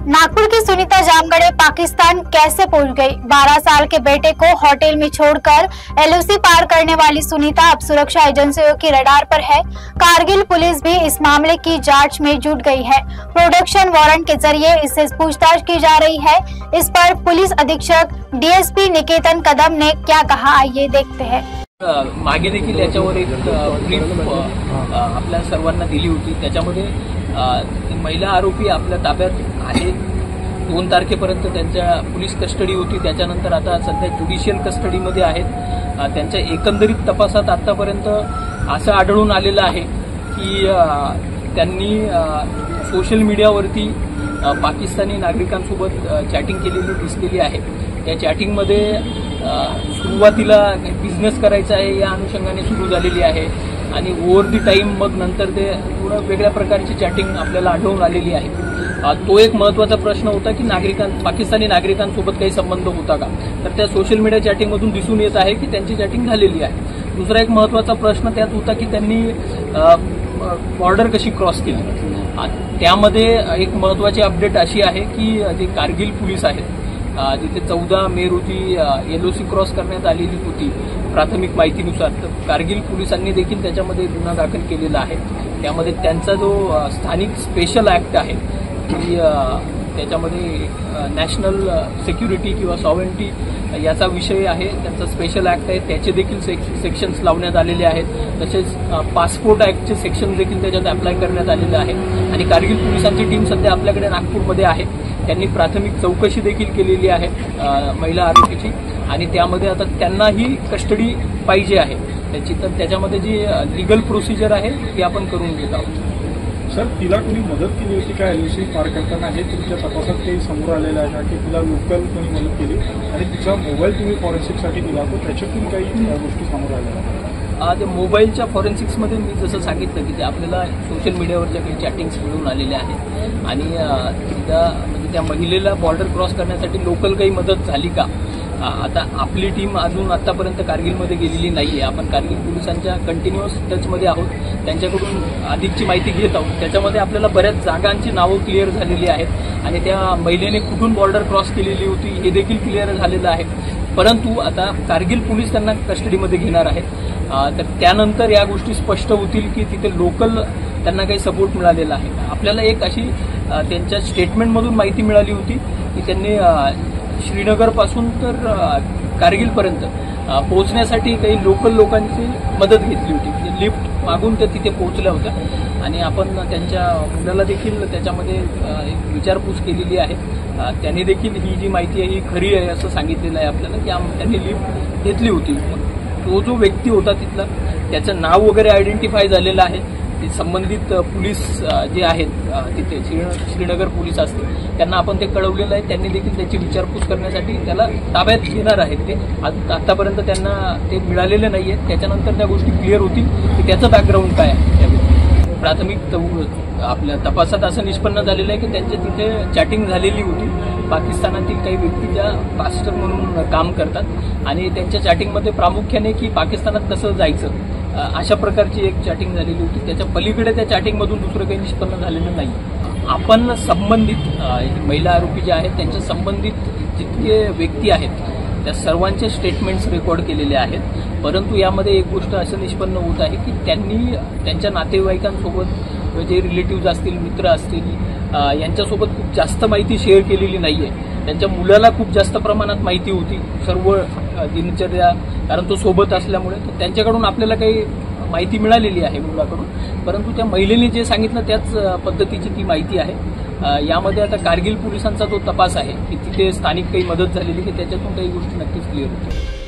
नागपुर की सुनीता जामगढ़े पाकिस्तान कैसे पहुंच गई? 12 साल के बेटे को होटल में छोड़कर एलओसी पार करने वाली सुनीता अब सुरक्षा एजेंसियों की रडार पर है। कारगिल पुलिस भी इस मामले की जांच में जुट गई है। प्रोडक्शन वारंट के जरिए इससे पूछताछ की जा रही है। इस पर पुलिस अधीक्षक डीएसपी निकेतन कदम ने क्या कहा, आइए देखते हैं। मागे देखील याच्यावर एक ब्रीफ आपल्या सर्वांना दिली होती। त्याच्यामध्ये महिला आरोपी आपल्या ताब्यात आहे। 2 तारखेपर्यंत त्यांच्या पोलीस कस्टडी होती, त्याच्यानंतर आता सध्या ज्युडिशियल कस्टडीमध्ये आहेत। त्यांच्या एकंदरीत तपासात आतापर्यंत असं आढळून आलेलं आहे की त्यांनी सोशल मीडियावरती पाकिस्तानी नागरिकांसोबत चॅटिंग केलेली दिसलेली आहे। या चॅटिंगमध्ये सुरुवातीला बिझनेस करायचा आहे या अनुषंगाने सुरू झालेली आहे आणि ओव्हर दी टाइम मग नंतर ते पूर्ण वेगळ्या प्रकारची चॅटिंग आपल्याला आढळून आलेली आहे। तो एक महत्त्वाचा प्रश्न होता की पाकिस्तानी नागरिकांसोबत काही संबंध होता का, तर त्या सोशल मीडिया चॅटिंगमधून दिसून येत आहे की त्यांची चॅटिंग झालेली आहे। दुसरा एक महत्त्वाचा प्रश्न त्यात होता की त्यांनी बॉर्डर कशी क्रॉस केली। त्यामध्ये एक महत्त्वाची अपडेट अशी आहे की जे कारगिल पोलीस आहेत, जिथे 14 मे रोजी एलओसी क्रॉस करण्यात आलेली होती प्राथमिक माहितीनुसार, तर कारगिल पोलिसांनी देखील त्याच्यामध्ये गुन्हा दाखल केलेला आहे। त्यामध्ये त्यांचा जो स्थानिक स्पेशल ॲक्ट आहे की त्याच्यामध्ये नॅशनल सिक्युरिटी किंवा सॉव्हरेंटी याचा विषय आहे, त्यांचा स्पेशल ॲक्ट आहे, त्याचे देखील सेक्शन्स लावण्यात आलेले आहेत। तसेच पासपोर्ट ॲक्टचे सेक्शन देखील त्याच्यात अप्लाय करण्यात आलेले आहेत आणि कारगिल पोलिसांची टीम सध्या आपल्याकडे नागपूरमध्ये आहे। त्यांनी प्राथमिक चौकशी देखील केलेली आहे महिला आरोपीची आणि त्यामध्ये आता त्यांनाही कस्टडी पाहिजे आहे त्याची, तर त्याच्यामध्ये जी लीगल प्रोसिजर आहे ती आपण करून घेत आहोत। सर, तिला कोणी मदत केली होती का एलओसी पार करताना? हे तुमच्या तपासात काही समोर आलेलं आहे का की तिला लोकल कोणी मदत केली आणि तिचा मोबाईल तुम्ही फॉरेन्सिकसाठी दिला, तर त्याच्यातून काही गोष्टी समोर आल्या? ते मोबाईलच्या फॉरेन्सिक्समध्ये मी जसं सांगितलं की ते आपल्याला सोशल मीडियावरच्या काही चॅटिंग्स मिळून आलेल्या आहेत आणि त्या महिलेला बॉर्डर क्रॉस करण्यासाठी लोकल काही मदत झाली का, आता आपली टीम अजून आतापर्यंत कारगिलमध्ये गेलेली नाहीये। आपण कारगिल पोलिसांच्या कंटिन्युअस टचमध्ये आहोत, त्यांच्याकडून अधिकची माहिती घेत आहोत। त्याच्यामध्ये आपल्याला बऱ्याच जागांची नावं क्लिअर झालेली आहेत आणि त्या महिलेने कुठून बॉर्डर क्रॉस केलेली होती हे देखील क्लिअर झालेलं आहे। परंतु आता कारगिल पोलीस त्यांना कस्टडीमध्ये घेणार आहेत, तर त्यानंतर या गोष्टी स्पष्ट होतील की तिथे लोकल त्यांना काही सपोर्ट मिळालेला आहे। आपल्याला एक अशी त्यांच्या स्टेटमेंटमधून माहिती मिळाली होती की त्यांनी श्रीनगरपासून तर कारगिलपर्यंत पोहोचण्यासाठी काही लोकल लोकांची मदत घेतली होती, लिफ्ट मागून ते तिथे पोहोचल्या होत्या आणि आपण त्यांच्या मुलाला देखील त्याच्यामध्ये एक विचारपूस केलेली आहे। त्यांनी देखील ही जी माहिती आहे ही खरी आहे असं सांगितलेलं आहे आपल्याला की त्यांनी लिफ्ट घेतली होती। तो जो व्यक्ती होता तिथला त्याचं नाव वगैरे आयडेंटिफाय झालेलं आहे। ते संबंधित पोलीस जे आहेत तिथे श्रीनगर पोलीस असतील त्यांना आपण ते कळवलेलं आहे। त्यांनी देखील त्याची विचारपूस करण्यासाठी त्याला ताब्यात घेणार आहेत। ते आतापर्यंत त्यांना ते मिळालेले नाही आहेत, त्याच्यानंतर त्या गोष्टी क्लिअर होतील की त्याचं बॅकग्राऊंड काय आहे। प्राथमिक आपल्या तपासात असं निष्पन्न झालेलं आहे की त्यांच्या तिथे चॅटिंग झालेली होती। पाकिस्तानातील काही व्यक्ती ज्या पास्टर म्हणून काम करतात आणि त्यांच्या चॅटिंगमध्ये प्रामुख्याने की पाकिस्तानात कसं जायचं अशा प्रकारची एक चॅटिंग झालेली होती। त्याच्या पलीकडे त्या चॅटिंगमधून दुसरं काही निष्पन्न झालेलं नाही। आपण संबंधित महिला आरोपी जे आहेत त्यांच्या संबंधित जितके व्यक्ती आहेत त्या सर्वांचे स्टेटमेंट्स रेकॉर्ड केलेले आहेत, परंतु यामध्ये एक गोष्ट असं निष्पन्न होत आहे की त्यांनी त्यांच्या नातेवाईकांसोबत जे रिलेटिव्ह असतील, मित्र असतील, यांच्यासोबत खूप जास्त माहिती शेअर केलेली नाहीये। त्यांच्या मुलाला खूप जास्त प्रमाणात माहिती होती सर्व दिनचर्या, कारण तो सोबत असल्यामुळे त्यांच्याकडून आपल्याला काही माहिती मिळालेली आहे मुलाकडून, परंतु त्या महिलेने जे सांगितलं त्याच पद्धतीची ती माहिती आहे। यामध्ये आता कारगिल पोलिसांचा जो तपास आहे की तिथे स्थानिक काही मदत झालेली की त्याच्यातून काही गोष्टी नक्कीच क्लिअर होतील।